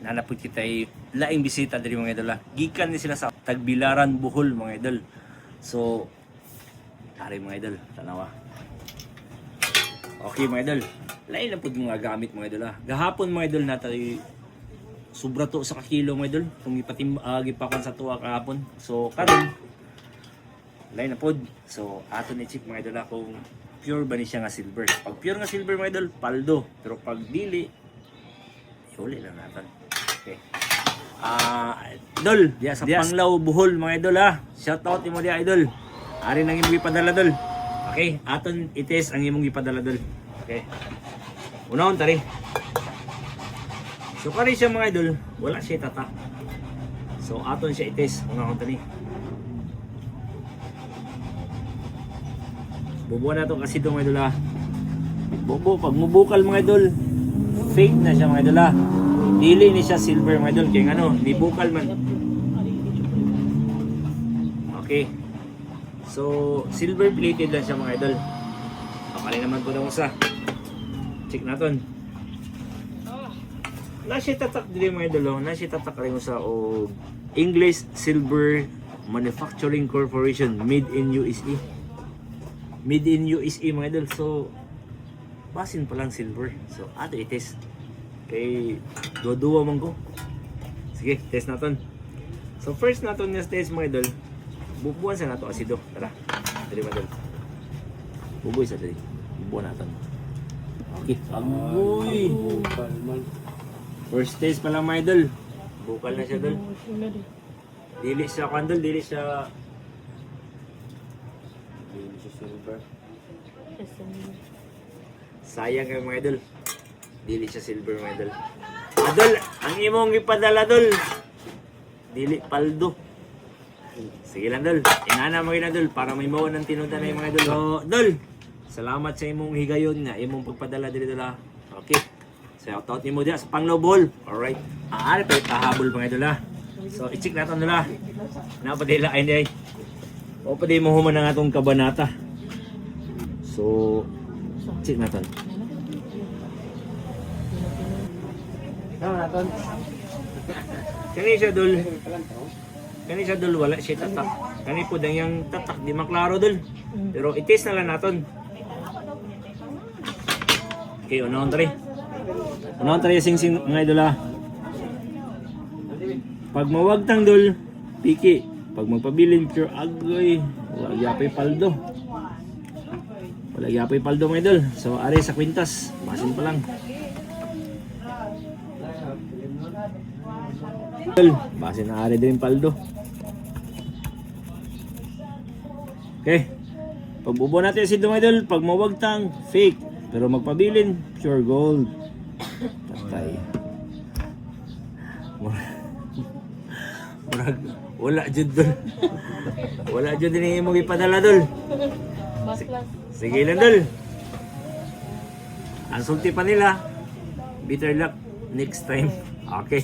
Nanapod kita ay laing bisita diri mga idol. Gikan ni sila sa Tagbilaran, Bohol mga idol. So, ari mga idol, tanawa. Okay mga idol. Lain na pud mga gamit mga idol. Gahapon mga idol natay sobra to sa kakilo mga idol. Kung gipakan sa tuwa kahapon. So, karon lain na pud. So, ato ni check mga idol kung pure ba ni siya nga silver. Pag pure nga silver mga idol, paldo. Pero pag dili, huli lang natin. Okay. Idol, diya sa Panglao, Bohol mga idol Shout out mo diya idol. Ari nang imong ipadala dol. Okay, aton ites ang imong ipadala dol. Okay. Unahon tari. So kani siya mga idol, wala siya tatak. So aton siya ites, unahon tani. Bubuo na to kasi itong mga idol Bubo, pag mubukal mga idol, fake na siya mga idol Dili ni siya silver mga idol, kaya ano, ni bukal man. Okay. So, silver plated lang siya mga idol. Pakali naman po na usa. Check natin. Nasi tatak dili mga idol, nasi tatak rin usa o English Silver Manufacturing Corporation, made in USA. Made in USA mga idol. So, basin pa lang silver. So, ato i-test. Kay duwa man ko. Sige, test natin. So, first natin yung test mga idol. Bubuan sa nato asido. Tara. Dali mga idol. Bubuy sa dali. Bubuan natin. Okay. Agoy! First test pa lang mga idol. Bukal na siya idol. Dili siya kandol. Dili siya silver. Sayang kayo mga idol. Dili siya silver mga idol. Adol, ang imong ipadala dol. Dili paldo. Sige lang dol. Ingana mo gina dol para may mawan ng tinuda na yung mga idol. So, dol, salamat sa imong higayon nga imong pagpadala dili dol Okay. So, shout nimo diya sa Panglao, Bohol. Alright. Ari pa pahabol mga idol So, i-check natin dol Napadila ay hindi. O pa di mo human ang atong kabanata. So, check natin. Kani siya dul. Kani siya dul wala siya tatak. Kani po dang yang tatak di maklaro dul. Pero i-test na lang naton. Okay, unahon tari. Unahon tari sing mga idol Pag mawagtang dul, piki. Pag magpabilin pure agoy, wala gyapay paldo. Wala gyapay paldo mga idol. So ari sa kwintas, basin pa lang. Base na ari din paldo. Okay. Pagbubuo natin si mga idol, pag mawagtang, fake. Pero magpabilin, pure gold. Patay. Wala jud dol. Wala jud din imong ipadala dol. Sige lang dol. Ang sulti pa nila. Better luck next time. Okay.